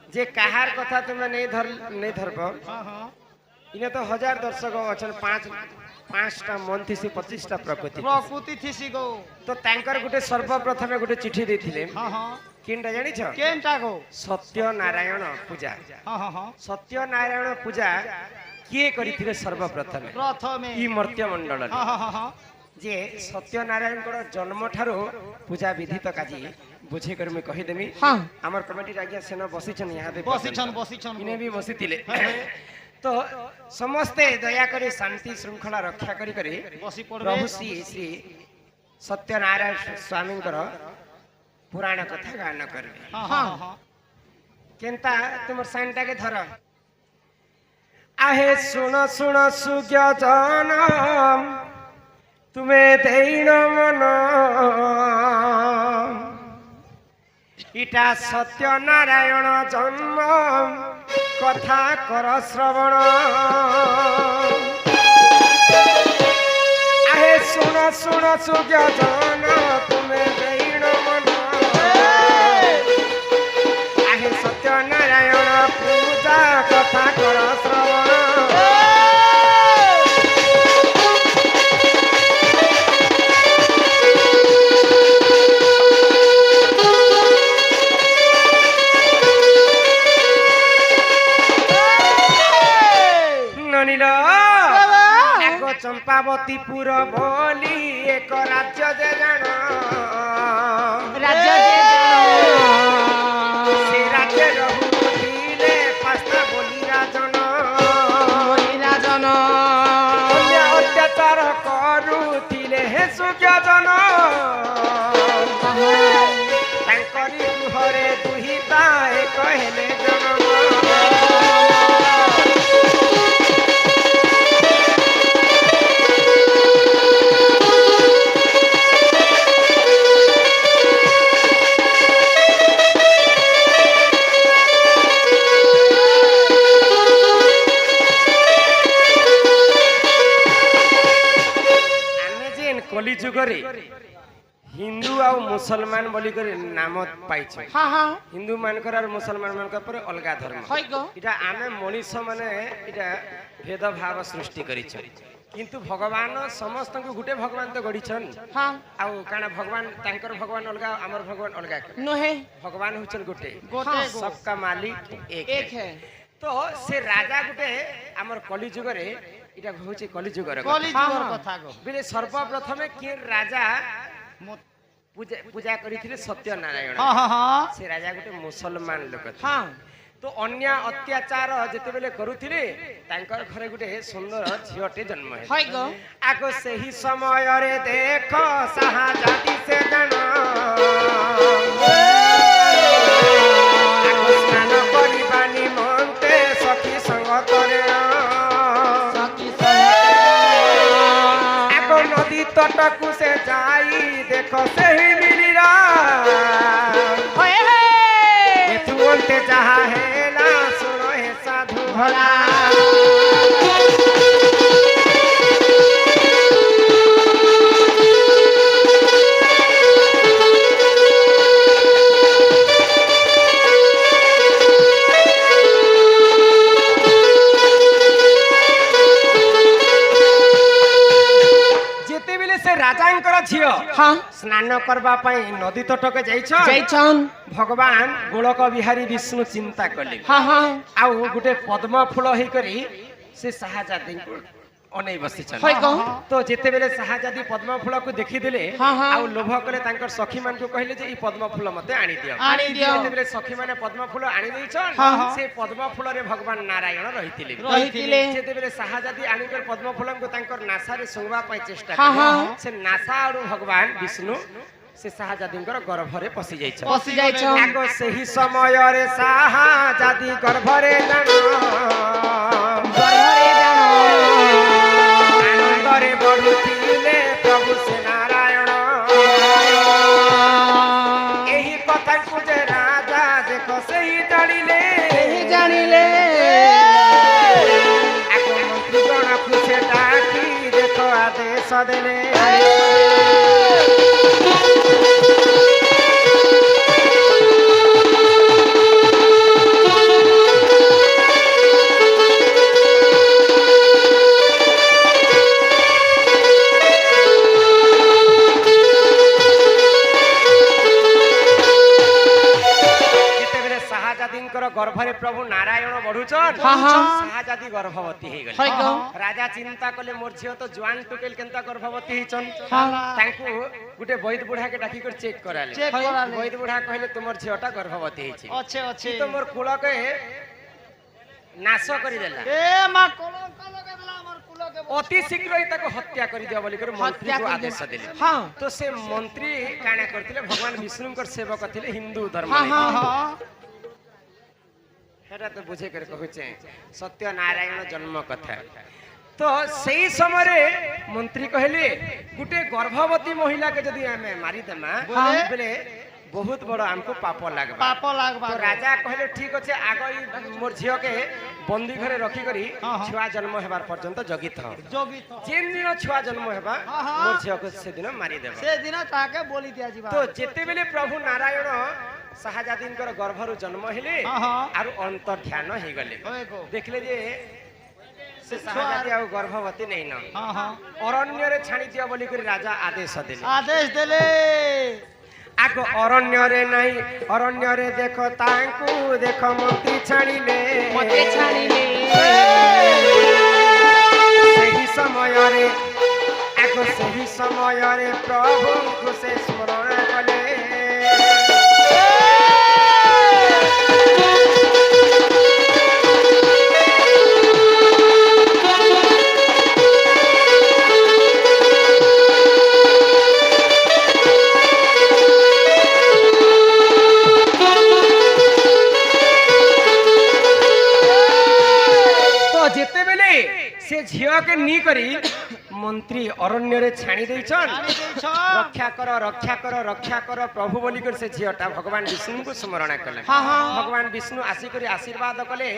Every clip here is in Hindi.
जे कहार कथा तुम्हें नहीं धरब इने तो 1000 दर्शक अच्छा 5टा मन थी 25टा प्रकृति थी गो तो तांकर गुटे सर्वप्रथम गुटे चिठी देथिले किनटा जानि छ केनटा गो सत्यनारायण पूजा सत्यनारायण पूजा किए करिथिले सर्वप्रथम प्रथमे ई मर्त्य मंडल जे सत्यनारायण को जन्म ठारो पूजा विधि तक आज बुझे कर मैं कहि देमी हमर कमिटी आज्ञा सेना बसिछन यहाँ दे बसिछन इने भी बसितिले तो समस्ते दया करे शांति श्रृंखला रक्षा करी करे प्रभु श्री सत्यनारायण स्वामी पुराण कथा गान करबे केनता तुमर साइनटा के धर आहे सुन सुन सुज्ञ जनम तुम्हें देन मन इटा सत्यनारायण जन्म कथा कर श्रवण आहे सुन सुन सुज्ञ जन तुम्हें देन मन आहे सत्यनारायण पूजा कथा कर श्रवण चंपावतीपुर बोली एक राज्य जे जान से राज्य रहुले पास्ता बोली राजन अत्याचार करुथिले हे सुज्ञ जन तांकरी गृहरे दुहिता एक हेले जन हिंदू आ मुसलमान बोली कर नाम पाई हिंदू मानकर और मुसलमान मानकर पर अलग धर्म इटा आमे मनीष माने इटा भेद भाव सृष्टि करी किंतु भगवान समस्त को गुटे भगवान तो गढ़ी आउ काना भगवान तांकर भगवान अलग आमर भगवान अलग नहे भगवान होचन गुटे सबका मालिक एक है तो से राजा गुटे आमर कली जुग रे इटा होचे कली जुगर कथा बिले सर्वप्रथम के राजा पूजा करिथिले सत्यनारायण से राजा गुटे मुसलमान लोक तो अन्य अत्याचार जेते बेले करुथिले तांकर घरे गुटे सुंदर झियोटे जन्म है आको सही समय रे देखो शाहजादी से जन आको स्नान करिबानी मनते सखी संग करे नदी तटकू से जाई देखो से ही मिलीरा तुमते जहाँ है ना सुनो है साधु भला राजांकर झियो स्नान करबा पई नदी तटक जाइछन भगवान गोलक बिहारी विष्णु चिंता कले आउ गुटे पद्म फूल हे करी से शाहजादी अनै बसी तो जेते बेले शाहजादी पद्म फूल को देखि दिले आउ लोभ कले तांकर सखी मान को कहले जे ई पद्म फूल मते आनी दियो जेते बेले सखी माने पद्म फूल आनी दैछन से पद्म फूल रे भगवान नारायण रहितिले जेते बेले शाहजादी आनी कर पद्म फूल को तांकर नासा रे सुंगवा पई चेष्टा करे से नासा और भगवान विष्णु से शाहजादी गर्भ रे पसी जाइछ आगो सही समय रे शाहजादी गर्भ रे आनंदरे बढ़ुथिले प्रभु से नारायण एही कथा को जे राजा देखो सही जानिले आगो मंत्री गण खुशे डाकी देखो आदेश देले शाहजादी गर्भरे प्रभु नारायण बढ़ुचन शाहजादी गर्भवती हे गले राजा चिंता कले मोर झियो तो जवान टुकेल केनता गर्भवती हिचन तांकू गुटे वैद बुढ़ा के डाकी कर चेक कराले वैद बुढ़ा कहले तुमर झियोटा गर्भवती हिची अच्छे अच्छे तो मोर कुल के नाश करी देला ए मा कलंक लगे देला मोर कुल के अति शीघ्र ही ताको हत्या करी दिया बोली कर मंत्री को आदेश देले हां तो से मंत्री काना करथिले भगवान विष्णु कर सेवक थिले हिंदू धर्म हेरा तो बुझे कर कहूचे सत्य नारायण जन्म कथा तो सही समय मंत्री कहले गुटे गर्भवती महिला के यदि हमें मारी देमा बोले बहुत बड़ हमको पाप लागबा तो राजा कहले ठीक अछि आगो मोर झियो के बंदी घरे रखी करी छुआ जन्म हेबार पर्यंत जगित जेन दिन छुआ जन्म हेबा मोर झियो के से दिन मारी देबा से दिन ताके बोली दिया जीवा तो जेते बेले प्रभु नारायण शाहजादी गर्भरु जन्म हेले आरु अंतर ध्यान हे गले देखले जे से शाहजादी आ गर्भवती नहीं न अरण्य रे छाणी दिया बोली कर राजा आदेश देले आगो अरण्य रे नहीं अरण्य रे देखो तांकू देखो मंत्री छाणीले सही समय रे आगो सही समय रे प्रभु को से स्मरण कले से झियो के नी करी मंत्री अरण्य रे छाणी देछन रक्षा कर प्रभु बोली कर से झियोटा भगवान विष्णु को स्मरण कले भगवान विष्णु आसी करी आशीर्वाद कले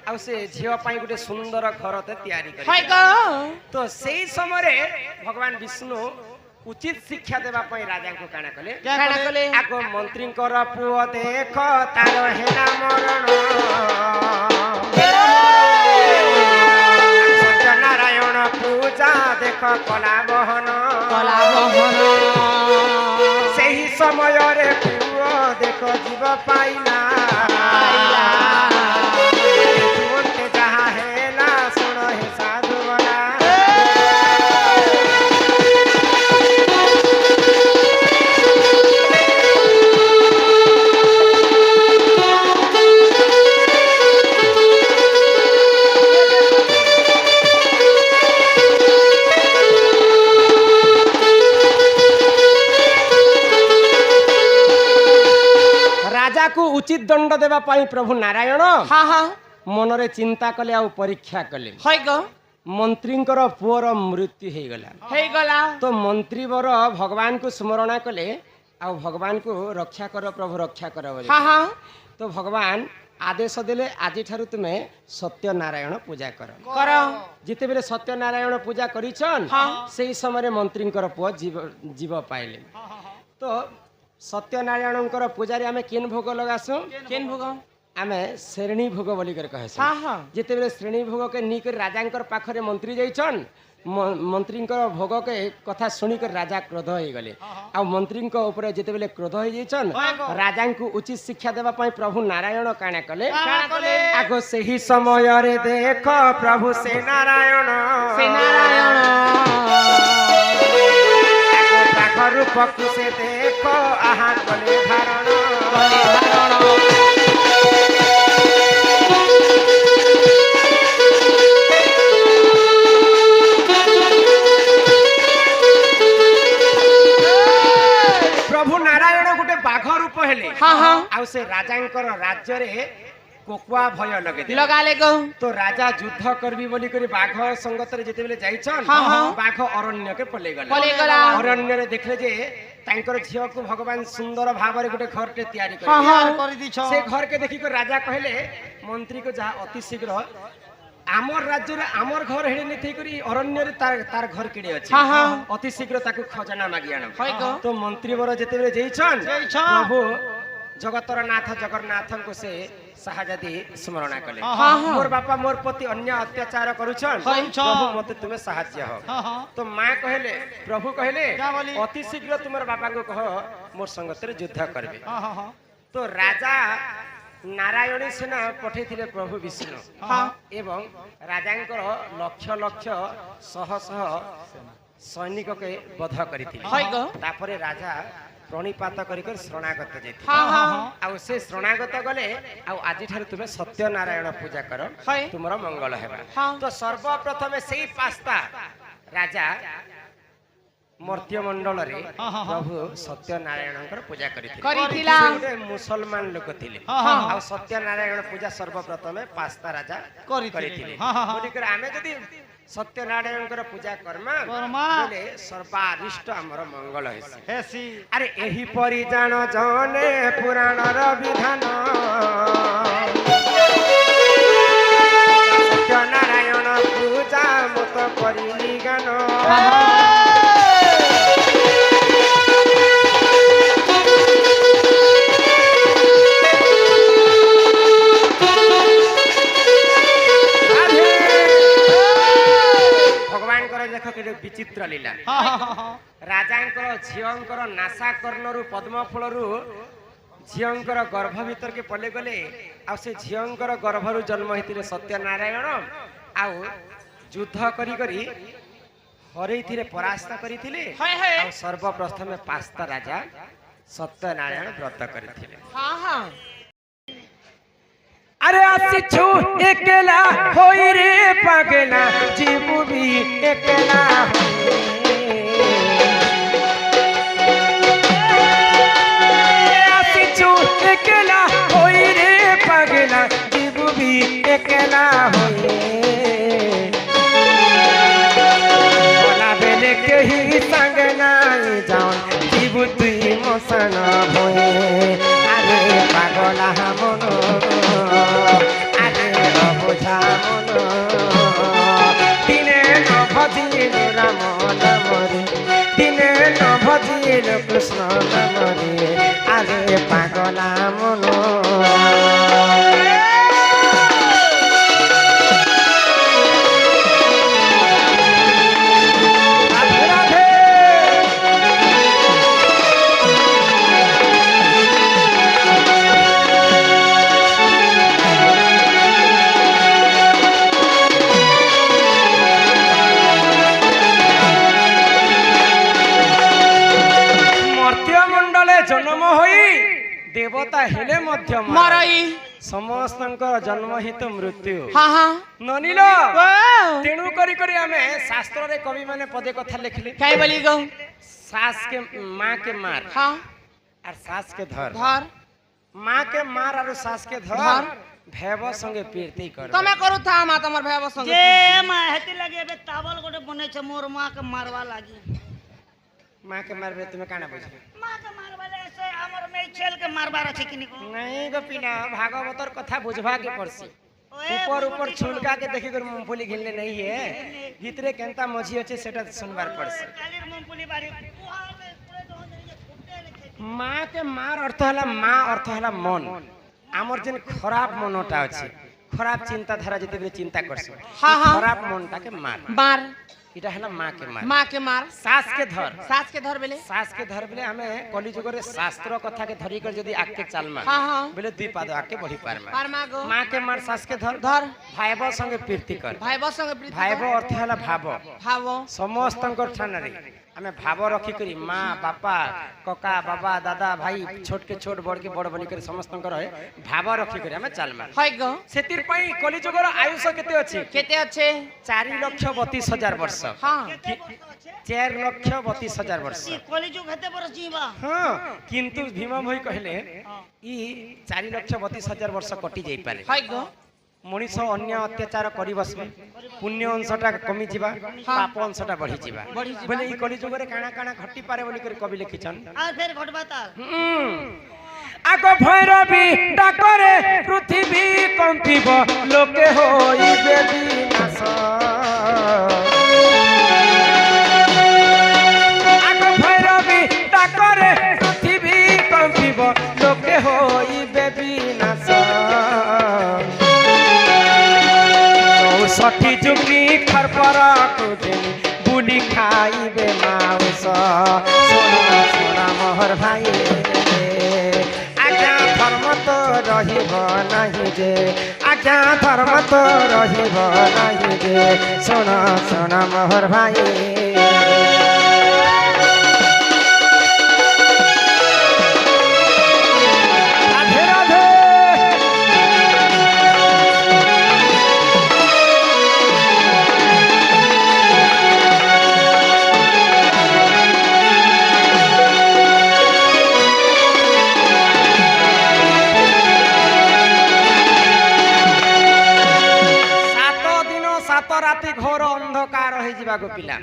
आ से झियो पाई गुटे सुंदर घर ते तयारी करी तो सेही समय रे भगवान विष्णु उचित शिक्षा देबा पई राजा को काना कले आगो मंत्री कर पुओ देखो तार हेना मरण नारायण पूजा देख कला बहन सही समय रे पुओ देख जीव पाइला जहा हेला सुन हे साधु बना को उचित दंड देवा पाई प्रभु नारायण मन रे चिंता कले आ परीक्षा कले मंत्री पुअर मृत्यु हे गला तो मंत्री वर भगवान को स्मरण कले आ भगवान को रक्षा कर प्रभु रक्षा कर तो भगवान आदेश देले आज ठारू तुमे सत्य नारायण पूजा कर जिते बेले सत्य नारायण पूजा करिछन सेही समय मंत्री पुओ जीव पाइले तो सत्यनारायण पूजारी आमे केन भोग लगासु केन भोग आमे श्रेणी भोग बोली कर कहसु जेते बेले श्रेणी भोग के नी कर राजा पाखरे मंत्री जाइछन मंत्री भोग के कथा सुनी कर राजा क्रोध हो गले आ मंत्री ऊपर जेते बेले क्रोध हो जाइछन राजा को उचित शिक्षा देबा पई प्रभु नारायण काना कले आगो सही समय रे देखो प्रभु से नारायण रूप से देखो आहा कले धारण प्रभु नारायण गोटे बाघ रूप हेले आ से राजांकर राज्य रे कोकुआ भय लगा तो राजा युद्ध करबी बोली करी बाघ संगत रे जेते बेले जाइछन बाघ अरण्य के पले गला अरण्य रे देखले जे तांकर झियो को भगवान सुंदर भाव रे गोटे घर टे तयारी कर दी से घर के देखि को राजा कहले मंत्री को जा अति शीघ्र आमर राज्य रे आमर घर हेडे नै थई करी अरण्य रे तार घर केडे अछि अति शीघ्र ताको खजाना मागी आन तो मंत्री वर जेते बेले जाइछन प्रभु जगतर नाथ जगन्नाथ को से शाहजादी स्मरण कले मोर बापा मोर प्रति अन्य अत्याचार करूछन प्रभु मते तुमे सहाय्य हो तो मां कहले प्रभु कहले अति शीघ्र तुमर बापा को कह मोर संगत रे युद्ध करबे तो राजा नारायणी सेना पठेइथिले प्रभु विष्णु एवं राजांकर लक्ष लक्ष शह शह सैनिक के वध करथिले तापरे राजा प्रणिपात कर शरणागत जाइथिले से शरणागत गले आज ठार तुमे सत्यनारायण पूजा कर तुमर मंगल हेबा तो सर्वप्रथम सेही पास्ता राजा मर्त्य मंडल रे प्रभु सत्यनारायण पूजा करथिले मुसलमान लोक थिले आ सत्यनारायण पूजा सर्वप्रथम पास्ता राजा करथिले बोलिकर आमे जदी सत्यनारायण पूजा कर्मा बोले सर्वारिष्ट हमर मंगल हेसी अरे एही परि जान जने पुराण र विधान सत्यनारायण पूजा मत करिली गान विचित्र लीला राजांकर झींकर नासा कर्णरु पद्म फूलरु झींकर गर्भ भीतर के पले गले आ से झींकर गर्भरु जन्म हेतिले सत्यनारायण आ युद्ध करी करी हरैथिले परास्त करिथिले आ सर्वप्रथम पास्ता राजा सत्यनारायण व्रत करिथिले अरे आसिछु एकला होई रे पागला जीवु भी एकला आसिछु एकला होई रे पागला जीवु भी एकला होई बोला बेले केही संग नाई जान जीवु तुई मसन होए अरे पागला हमनो दिने न भजिल राम नामरे दिने न भजिल कृष्ण नामरे आरे पागला मनो जन्म होई देवता हेले मध्य मरई समस्तंकर जन्म ही तो मृत्यु ननिलो तेणु करी करी आमे शास्त्र रे कवि माने पदे कथा लिखले काय बोली गो सास के मां के मार और सास के धर मां के मार और सास के धर भैव संगे पीरती कर तमे करू था मां तमर भैव संगे जे मां हेती लगे बे तावल गोटे बने छ मोर मां के मारवा लागी मां के मारबे तुमे काना बुझे मां के मारवाले से हमर में छेल के मारबार अछि किनी को नहीं गोपीना भागवतर कथा बुझवा के पड़सी ऊपर ऊपर छुलका के देखि कर मूंगफली घिलने नहीं है भीतरे केनता मझी अछि सेटा सुनबार पड़सी कालीर मूंगफली बारी मां के मार अर्थ हला मां अर्थ हला मन हमर जन खराब मनोटा अछि खराब चिंता धारा जते बे चिंता करसी खराब मनटा के मार इटा हला मां के मार सास के धर बेले हमें कली जुग रे शास्त्र कथा के धरी कर जदी आके चालमा बेले दुई पाद आके बढ़ी पारमा मां के मार सास के धर भाईबो संगे प्रीति कर भाईबो अर्थ हला भाव समस्तंकर ठाना रे हमें भाव रखी करी माँ बापा कका बाबा दादा भाई छोट के छोट बड़ के बड़ बनी कर समस्तंकर भाव रखी करी हमें चालमा हाय गो सेतिर पई कली जुगर आयुष केते अच्छे 4,32,000 वर्ष हां 4,32,000 वर्ष कली जुग हेते बरस जीवा हां किंतु भीम भई कहले ई 4,32,000 वर्ष कटि जाई पारे हाय गो मनीष अन्य अत्याचार करी बसबे पुण्य अंशटा कमी जिबा पाप अंशटा बढ़ी जिबा बोले ई कली जुग रे काना काना घटी पारे बोली कर कवि लिखिछन आ फेर घटबा ता आगो भैरवी डाकरे पृथ्वी कंपिब लोके होइबे विनाश आगो भैरवी डाकरे पृथ्वी कंपिब लोके होइबे विनाश सठी जुगनी खरपरा कुदिनी बुली खाइबे माउस सोना सोना मोहर भाई आज्ञा धर्म तो रहिब नाही जे आज्ञा धर्म तो रहिब नाही जे सुन सुन मोहर भाई राति घोर अंधकार हो पिला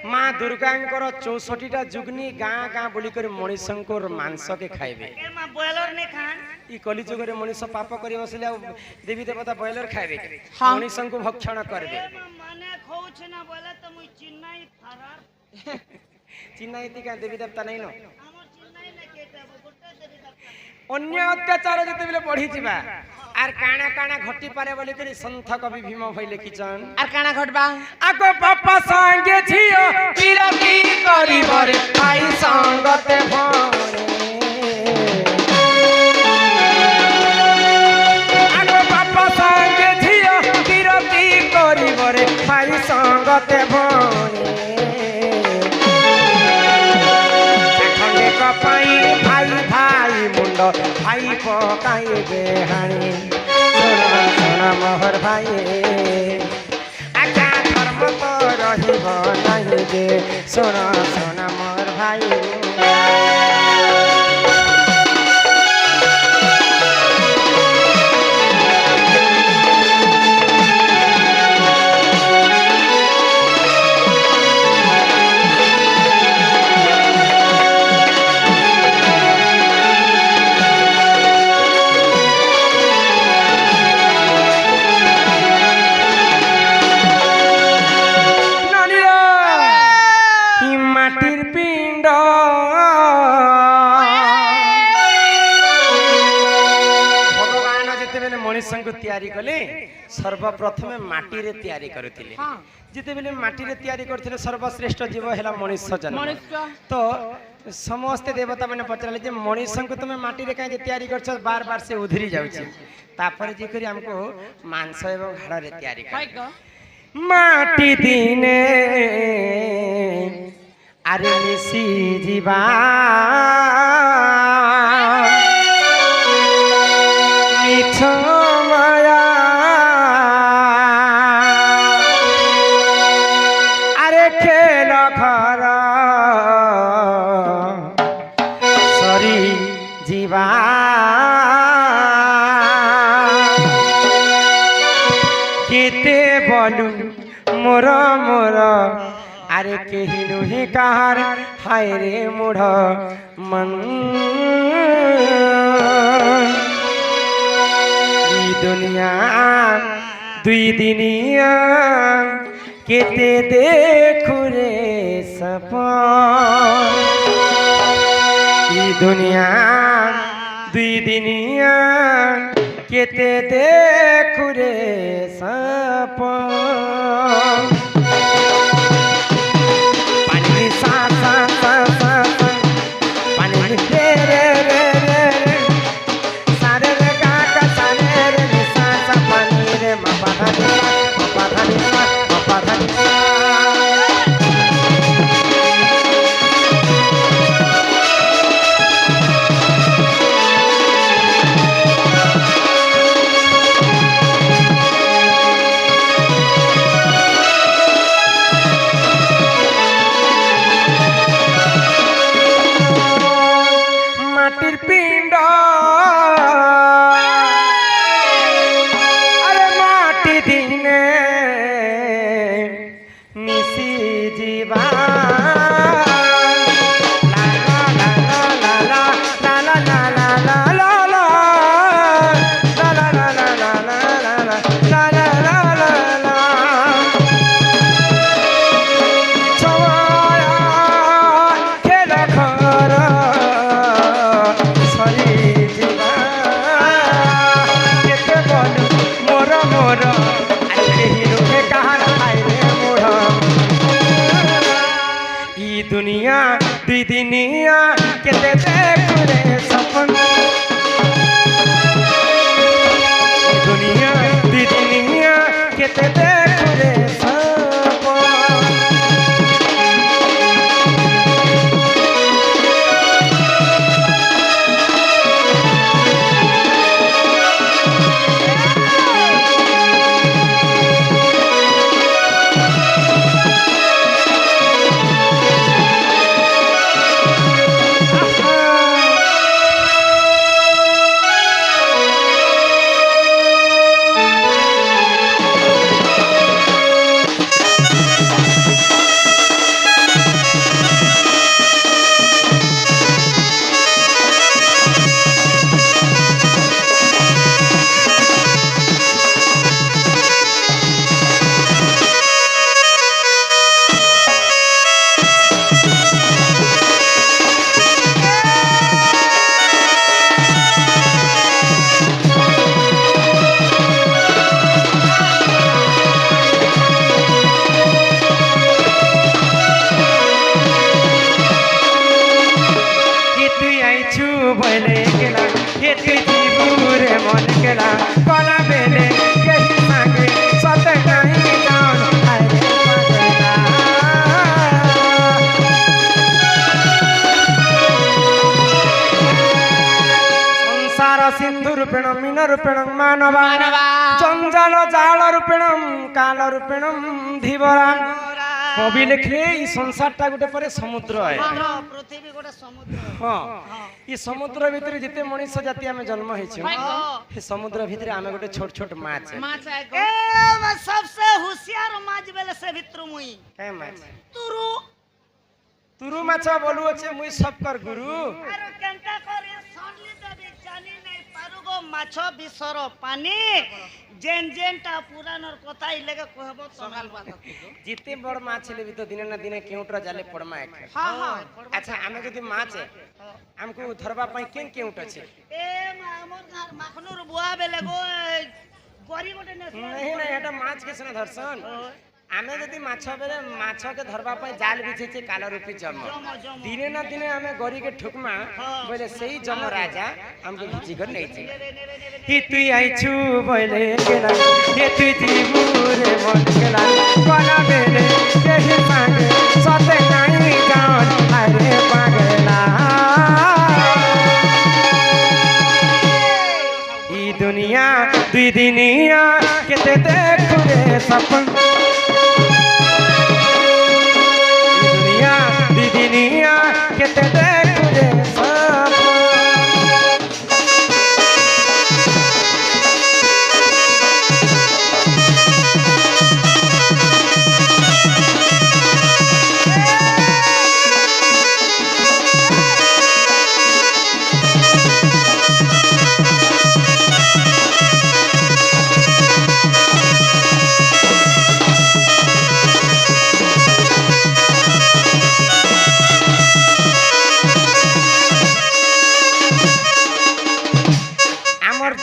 माँ दुर्गा 64टा जुगनी गाँ गाँ बोलिकर मनीषंकर मांस के खाइबे ई कली जुगरे मनीष पाप करी बसले देवी देवता बॉयलर खाइबे मनीष को भक्षण करबे चिन्नाई का देवी देवता नहीं नो अन्य अत्याचार जते बेले बढ़ी जिबा आर काना काना घटी पारे बोली करी संत कवि भीम भाई लिखिछन आर काना घटबा आगो बापा संगे छियो विरती करी बरे भाई संगते भरे आगो बापा संगे छियो विरती करी बरे भाई संगते भरे खंडे कपाई भाई भाई मुंड भाई पकाई बेहानी सोना मोहर भाई आज्ञा धर्म तो रहिब नहीं जे सोना सोना मोहर भाई तैयारी कले सर्वप्रथम माटी रे तैयारी करथिले जिते बेले माटी रे तैयारी करथिले सर्वश्रेष्ठ जीव हैला मनुष्य जन्म तो समस्त देवता माने पचरले जे मनुष्य को तुम माटी रे काहे तैयारी करछ बार बार से उधरी जाउछि तापर जे करी हमको मांस एवं हाड़ रे तैयारी कर माटी दिने अरे मिसी जीवा मिठो मोर मोर अरे केही नुहे कहार हाय रे मूढ़ मन दुनिया दुई दिनिया केते देखु रे सपन दुनिया दुई दिनिया केते देखु रे सपन पानी सा सा सा सा पानी रे रे रे रे सारे रे का का सारे रे सा सा पानी रे मा पा धा नी मा पा धा नी केते देखु रे सपन सिंधु रूपेण मीन रूपेण मानवा जंजाल जाल रूपेण काल रूपेण धीवरा कवि लिखले ई संसारटा गोटे पर समुद्र है पृथ्वी गोटे समुद्र हां ई समुद्र भीतर जिते मनुष्य जाति आमे जन्म हेछि हे समुद्र भीतर आमे गोटे छोट छोट माछ है ए मैं सबसे होशियार माछ बेले से भीतर मुई के माछ तुरु तुरु माछ बोलु अछि मुई सबकर गुरु अरे केनता करे सनली देबी जानी नै पारुगो माछ बिसर पानी जेन जेनटा पुरानर कथा इलेगे कहबो सगाल बात जिते बड़ माछ लेबी तो दिने ना दिने केउटरा जाले पड़मा एक हां हां अच्छा आमे जदी माछ हमको धरबा पई केन केउट अछि ए हमर घर मखनूर बुआ बेले गो गरी गोटे नहीं नहीं एटा माछ के सने धरसन आमे जदी माछ बेले माछ के धरबा पई जाल बिछे छे काला रूपी जम दिने ना दिने आमे गरी के ठुकमा बोले सही जम राजा हमको घिची कर नै छे कि तुई आइछु बोले गेला हे तुई जीवुरे मन गेला कोना बेले केहि संगे सते नाही जान अरे पागला ई दुनिया दुई दिनिया केते देखु रे सपन दिनिया केते देखु रे सपन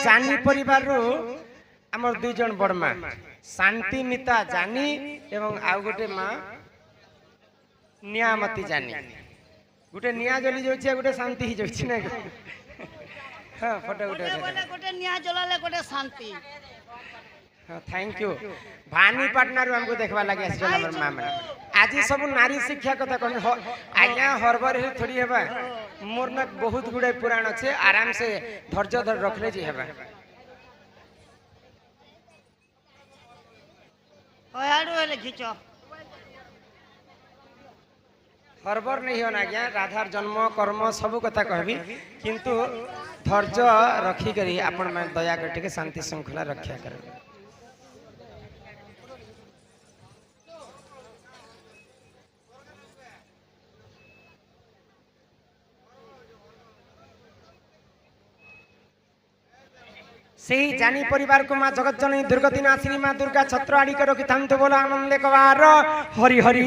जानी परिवार रो हमर दुई जन बड़मा शांति मिता जानी एवं आउ गोटे मां नियामती जानी गोटे निया जली जोछि गोटे शांति ही जोछि ना हां फोटो गोटे गोटे निया जलाले गोटे शांति हां थैंक यू भानी पार्टनर हमको देखबा लागि आसी हमर मां में आज सब नारी शिक्षा कथा कहन आज्ञा हरबर थोड़ी हेबा मोर न बहुत गुडे पुराण छे आराम से धैर्य धर रखले जी हेबा ओयाडो ले खिचो हरबर नहीं हो ना क्या राधार जन्म कर्म सब कथा कहबी किंतु धैर्य रखी करी आपण में दया कर के शांति श्रृंखला रक्षा कर सेही जानी परिवार को मां जगत जननी दुर्गति नाशिनी मां दुर्गा छत्र आड़ी कर रखी थांतो बोला आनंद कवार हरि हरि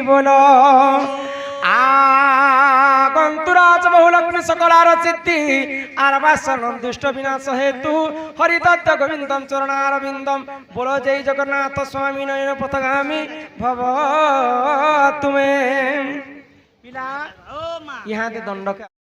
बोलो आगंतुराज बहुलक्ष्मी सकलार सिद्धि आरवासन दुष्ट विनाश हेतु हरिदत्त गोविंदम चरणारविंदम बोलो जय जगन्नाथ स्वामी नयन पथगामी भव तुम्हें पिला ओ मां यहाँ दे दंड